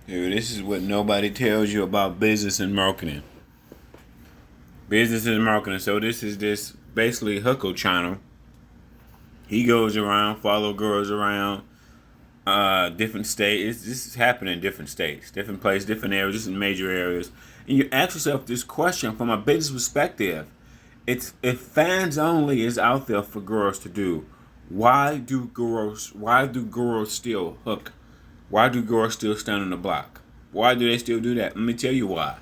Here, this is what nobody tells you about business and marketing. Business and marketing. So this basically hookup channel. He goes around, follow girls around different states. This is happening in different states, different places, different areas, just in major areas. And you ask yourself this question from a business perspective. It's if fans only is out there for girls to do, why do girls still hook? Why do girls still stand on the block? Why do they still do that? Let me tell you why.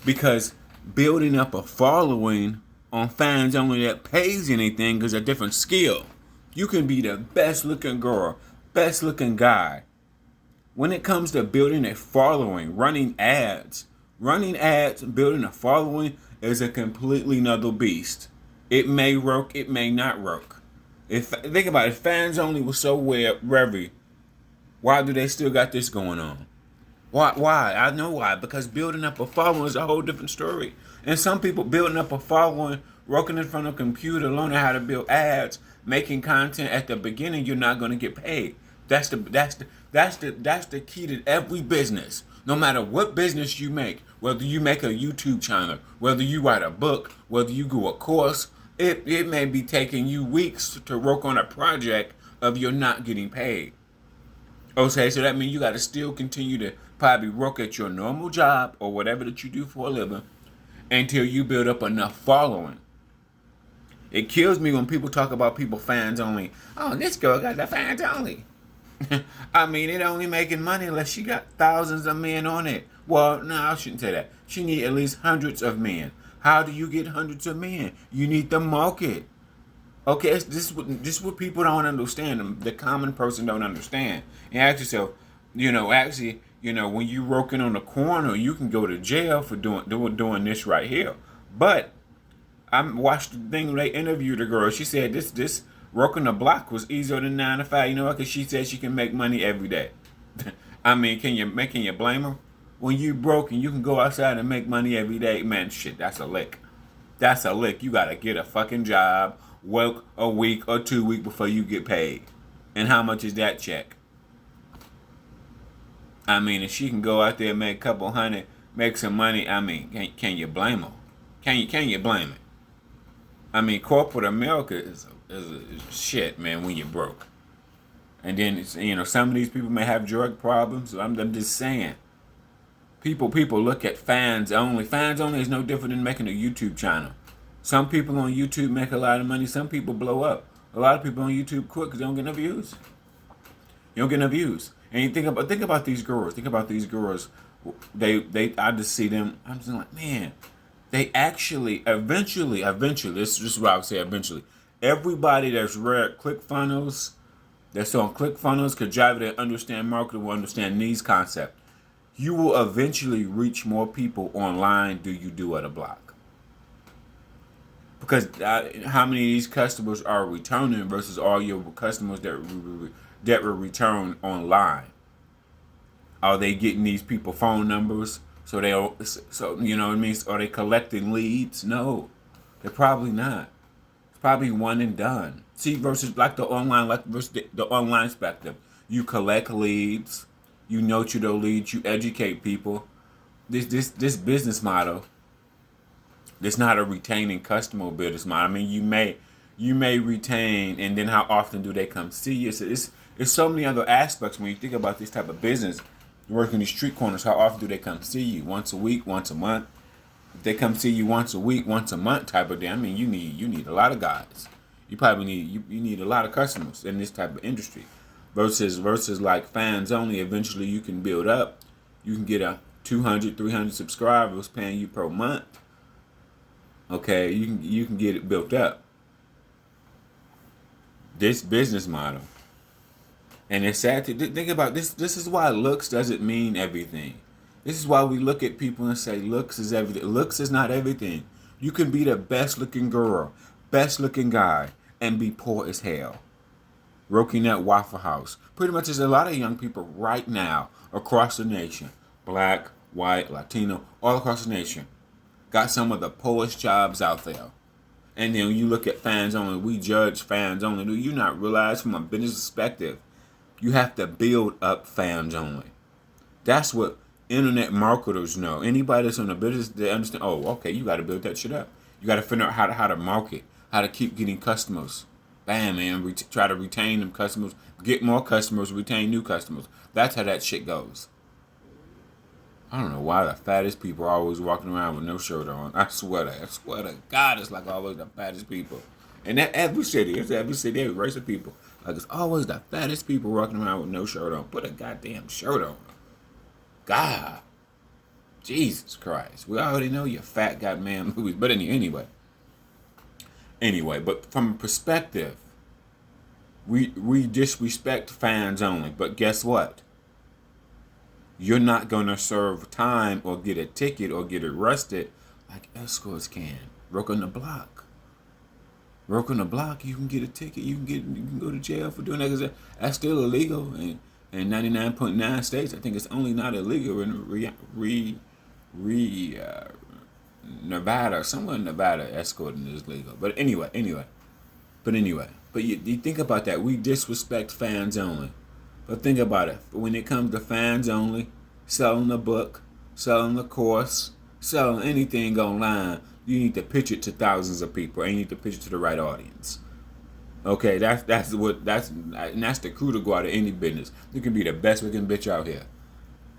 Because building up a following on fans only that pays anything is a different skill. You can be the best looking girl, best looking guy. When it comes to building a following, building a following is a completely another beast. It may work, it may not work. If think about it, if fans only was so revy, why do they still got this going on? Why? I know why. Because building up a following is a whole different story. And some people building up a following, working in front of a computer, learning how to build ads, making content at the beginning, you're not going to get paid. That's the key to every business. No matter what business you make, whether you make a YouTube channel, whether you write a book, whether you go a course, it may be taking you weeks to work on a project of you're not getting paid. Okay, so that means you got to still continue to probably work at your normal job or whatever that you do for a living until you build up enough following. It kills me when people talk about people fans only. Oh, this girl got the fans only. I mean, it only making money unless she got thousands of men on it. Well, no, I shouldn't say that. She need at least hundreds of men. How do you get hundreds of men? You need the market. Okay, this is what people don't understand. The common person don't understand. And ask yourself, when you working on the corner, you can go to jail for doing this right here. But I watched the thing where they interviewed a girl. She said this working the block was easier than 9 to 5. You know what? Because she said she can make money every day. I mean, can you blame her? When you broke and you can go outside and make money every day, man, shit, that's a lick. That's a lick. You gotta get a fucking job, work a week or 2 weeks before you get paid. And how much is that check? I mean, if she can go out there and make a couple hundred, make some money, I mean, can you blame her? Can you blame it? I mean, corporate America is shit, man, when you're broke. And then, some of these people may have drug problems. So I'm just saying. People look at fans only. Fans only is no different than making a YouTube channel. Some people on YouTube make a lot of money. Some people blow up. A lot of people on YouTube quit because they don't get enough views. You don't get enough views. And you think about these girls. Think about these girls. I just see them. I'm just like, man, they actually eventually. This is what I would say. Eventually, everybody that's read ClickFunnels, that's on ClickFunnels, could drive it to understand marketing, will understand these concepts. You will eventually reach more people online than you do at a block. Because how many of these customers are returning versus all your customers that will return online? Are they getting these people phone numbers? So you know what I mean? Are they collecting leads? No, they're probably not. It's probably one and done. See, versus the online spectrum. You collect leads. You nurture those leads. You educate people. This business model. It's not a retaining customer business model. I mean, you may retain, and then how often do they come see you? So it's so many other aspects when you think about this type of business. Working these street corners, how often do they come see you? Once a week, once a month? If they come see you once a week, once a month type of thing, I mean, you need a lot of guys. You probably need a lot of customers in this type of industry. Versus like fans only, eventually you can build up. You can get a 200, 300 subscribers paying you per month. Okay, you can get it built up. This business model. And it's sad to think about this. This is why looks doesn't mean everything. This is why we look at people and say looks is everything. Looks is not everything. You can be the best looking girl, best looking guy, and be poor as hell. Working at Waffle House. Pretty much there's a lot of young people right now across the nation. Black, white, Latino, all across the nation. Got some of the poorest jobs out there. And then you look at fans only. We judge fans only. Do you not realize from a business perspective, you have to build up fans only. That's what internet marketers know. Anybody that's in a business, they understand. Oh, okay, you got to build that shit up. You got to figure out how to market, how to keep getting customers. Bam, man. Try to retain them customers, get more customers, retain new customers. That's how that shit goes. I don't know why the fattest people are always walking around with no shirt on. I swear to God, it's like always the fattest people. And that every city, every race of people. Like it's always the fattest people walking around with no shirt on. Put a goddamn shirt on. God. Jesus Christ. We already know you're fat goddamn movies. But anyway, but from a perspective, we disrespect fans only. But guess what? You're not going to serve time or get a ticket or get arrested like escorts can. Work on the block. Work on the block, you can get a ticket. You can go to jail for doing that. 'Cause that's still illegal. And in 99.9 states, I think it's only not illegal in Nevada. Somewhere in Nevada, escorting is legal. But anyway. But you think about that. We disrespect fans only. But think about it. When it comes to fans only, selling a book, selling a course, selling anything online, you need to pitch it to thousands of people, and you need to pitch it to the right audience. Okay, that's the crew to go out of any business. You can be the best looking bitch out here.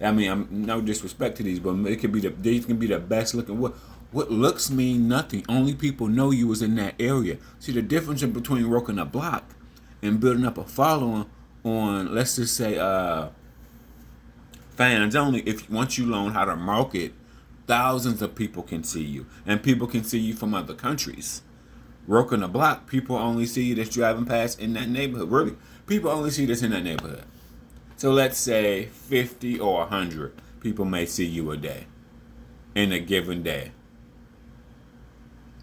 I mean, I'm no disrespect to these, but these can be the best looking. What looks mean nothing. Only people know you was in that area. See the difference in between working a block and building up a following on, let's just say, fans only. If once you learn how to market, thousands of people can see you, and people can see you from other countries. Working a block, people only see you that's driving past in that neighborhood. Really, people only see this in that neighborhood. So let's say 50 or 100 people may see you a day, in a given day.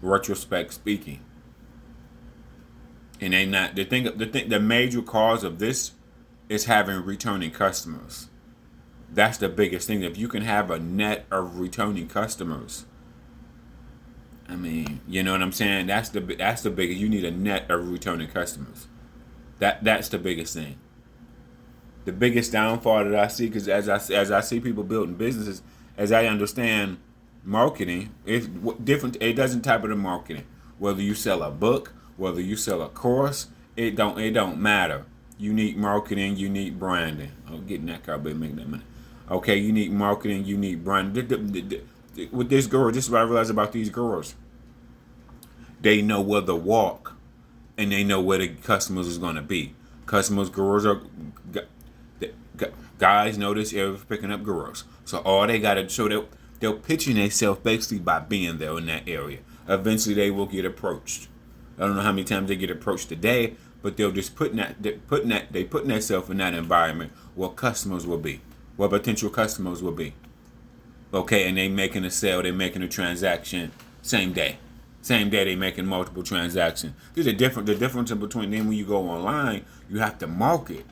Retrospect speaking. And they not the major cause of this is having returning customers. That's the biggest thing. If you can have a net of returning customers, I mean, you know what I'm saying? That's the biggest. You need a net of returning customers. That's the biggest thing. The biggest downfall that I see, because as I see people building businesses, as I understand marketing, it's different. It doesn't type of the marketing. Whether you sell a book, whether you sell a course, it don't matter. You need marketing, you need branding. Oh, getting that car, baby, making that money. Okay, you need marketing, you need branding. With this girl, this is what I realized about these girls. They know where to walk, and they know where the customers is gonna be. Girls are guys know this area for picking up girls. So all they gotta show they're pitching themselves basically by being there in that area. Eventually, they will get approached. I don't know how many times they get approached today, but they'll just putting themselves in that environment where customers will be, where potential customers will be. Okay, and they making a sale, they making a transaction same day. Same day they making multiple transactions. There's the difference in between them when you go online, you have to market.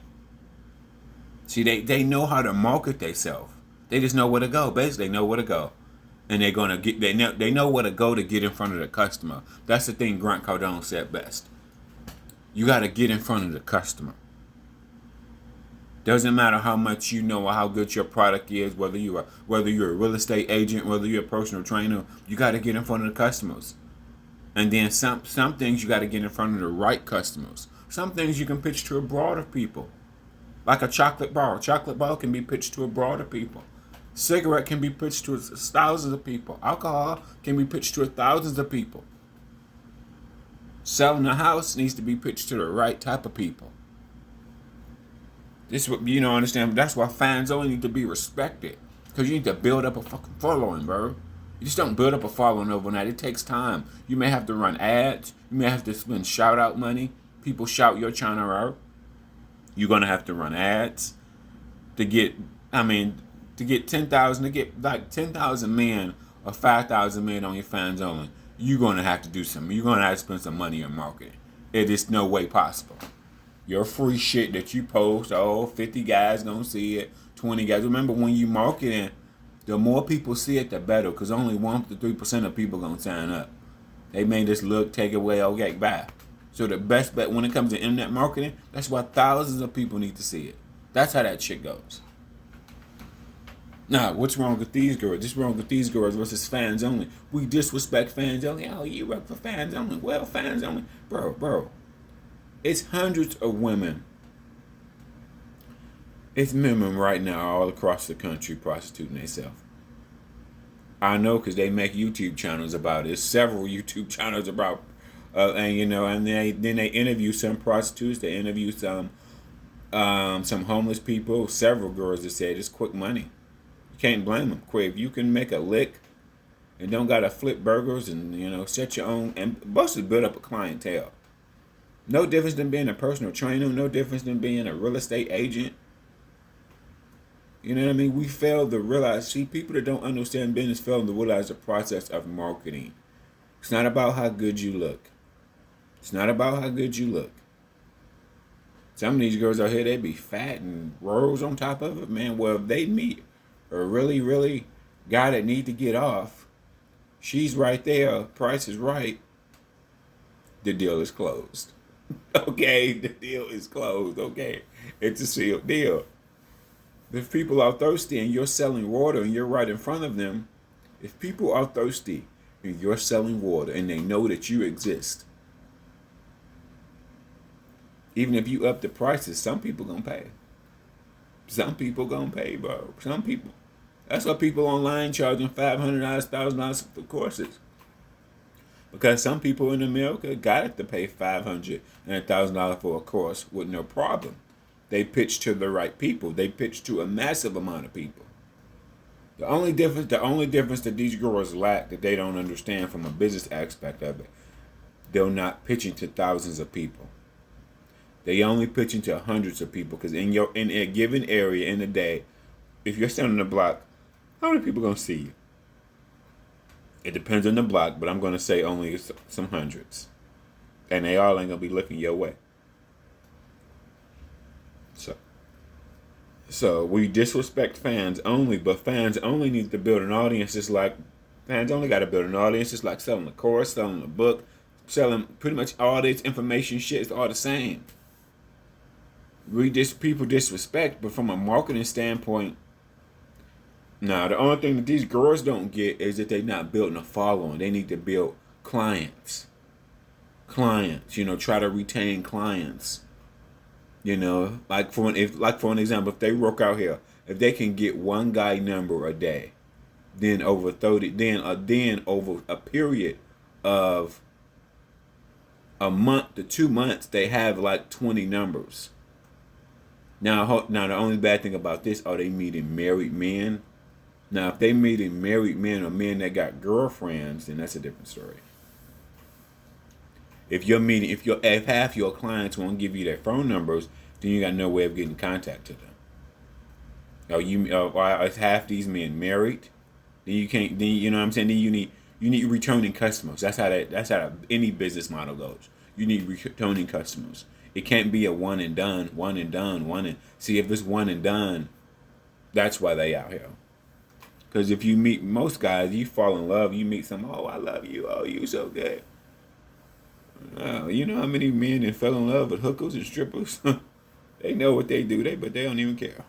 See, they know how to market themselves. They just know where to go. Basically, they know where to go. And they're gonna get they know where to go to get in front of the customer. That's the thing Grant Cardone said best. You gotta get in front of the customer. Doesn't matter how much you know or how good your product is, whether you're a real estate agent, whether you're a personal trainer, you gotta get in front of the customers. And then some things you gotta get in front of the right customers. Some things you can pitch to a broader people. Like a chocolate bar. A chocolate bar can be pitched to a broader people. Cigarette can be pitched to thousands of people. Alcohol can be pitched to thousands of people. Selling a house needs to be pitched to the right type of people. This what understand. That's why fans only need to be respected, because you need to build up a fucking following, bro. You just don't build up a following overnight. It takes time. You may have to run ads. You may have to spend shout out money. People shout your channel out. You're gonna have to run ads to get 10,000, to get like 10,000 men or 5,000 men on your fans only. You're gonna have to do something. You're gonna have to spend some money on marketing. It is no way possible. Your free shit that you post, 50 guys gonna see it, 20 guys. Remember, when you marketing, the more people see it, the better, because only 1 to 3% of people gonna sign up. They may just look, take away, okay, bye. So the best bet when it comes to internet marketing, that's why thousands of people need to see it. That's how that shit goes. Nah, what's wrong with these girls? What's wrong with these girls versus fans only? We disrespect fans only. Oh, you work for fans only. Well, fans only. Bro. It's hundreds of women. It's women right now all across the country prostituting themselves. I know because they make YouTube channels about it. There's several YouTube channels about, and then they interview some prostitutes. They interview some homeless people. Several girls that said it's quick money. You can't blame them. Quick, if you can make a lick and don't gotta flip burgers and set your own and mostly build up a clientele. No difference than being a personal trainer. No difference than being a real estate agent. You know what I mean? We fail to realize. See, people that don't understand business fail to realize the process of marketing. It's not about how good you look. It's not about how good you look. Some of these girls out here, they be fat and rolls on top of it, man. Well, if they meet a really guy that need to get off, she's right there, price is right, the deal is closed. Okay, the deal is closed, okay? It's a sealed deal. If people are thirsty and you're selling water and you're right in front of them, if people are thirsty and you're selling water and they know that you exist, even if you up the prices, some people gonna pay. Some people gonna pay, bro. Some people. That's why people online charging $500, $1,000 for courses. Because some people in America got it to pay $500 and $1,000 for a course with no problem. They pitch to the right people. They pitch to a massive amount of people. The only difference that these girls lack that they don't understand from a business aspect of it, they're not pitching to thousands of people. They only pitching to hundreds of people because in a given area in a day, if you're standing on the block, how many people gonna see you? It depends on the block, but I'm gonna say only some hundreds, and they all ain't gonna be looking your way. So we disrespect fans only, but fans only need to build an audience. Just like fans only got to build an audience, just like selling a course, selling a book, selling pretty much all this information. Shit is all the same. People disrespect, but from a marketing standpoint, nah, the only thing that these girls don't get is that they're not building a following. They need to build clients. Try to retain clients. Like for an example, if they work out here, if they can get one guy number a day, then over a period of a month to 2 months, they have like 20 numbers. Now the only bad thing about this, are they meeting married men? Now, if they meeting married men or men that got girlfriends, then that's a different story. If half your clients won't give you their phone numbers, then you got no way of getting in contact to them. If half these men married, then you can't. Then you know what I'm saying. Then you need returning customers. That's how any business model goes. You need returning customers. It can't be a one and done. See, if it's one and done, that's why they out here. Because if you meet most guys, you fall in love. You meet some, oh, I love you. Oh, you so good. You know how many men that fell in love with hookers and strippers? They know what they do, but they don't even care.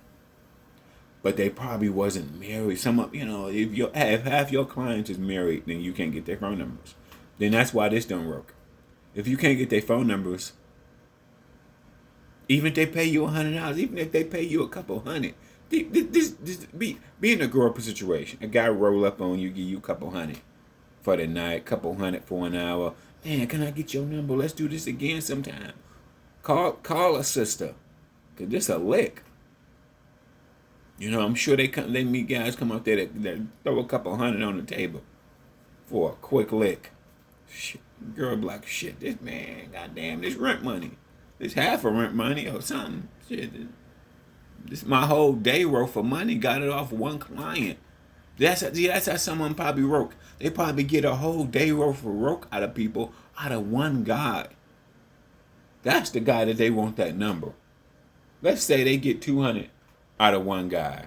But they probably wasn't married. If half your clients is married, then you can't get their phone numbers. Then that's why this don't work. If you can't get their phone numbers, even if they pay you $100, even if they pay you a couple hundred, this be in a girl situation. A guy roll up on you, give you a couple hundred for the night, couple hundred for an hour. Man, can I get your number? Let's do this again sometime. Call a sister, cause this a lick. I'm sure they meet guys come up there that throw a couple hundred on the table for a quick lick. Shit, girl be like, shit, this man, goddamn, this rent money. This half of rent money or something. Shit, this my whole day worth for money. Got it off one client. That's how someone probably work. They probably get a whole day worth of work out of people, out of one guy. That's the guy that they want that number. Let's say they get 200 out of one guy.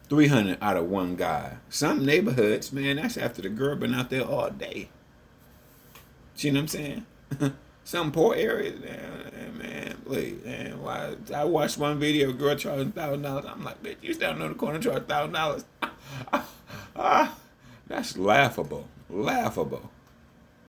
300 out of one guy. Some neighborhoods, man, that's after the girl been out there all day. See what I'm saying? Some poor areas, man, Please, man. Why? I watched one video, girl charging $1,000. I'm like, bitch, you standing on the corner charging $1,000. That's laughable. Laughable.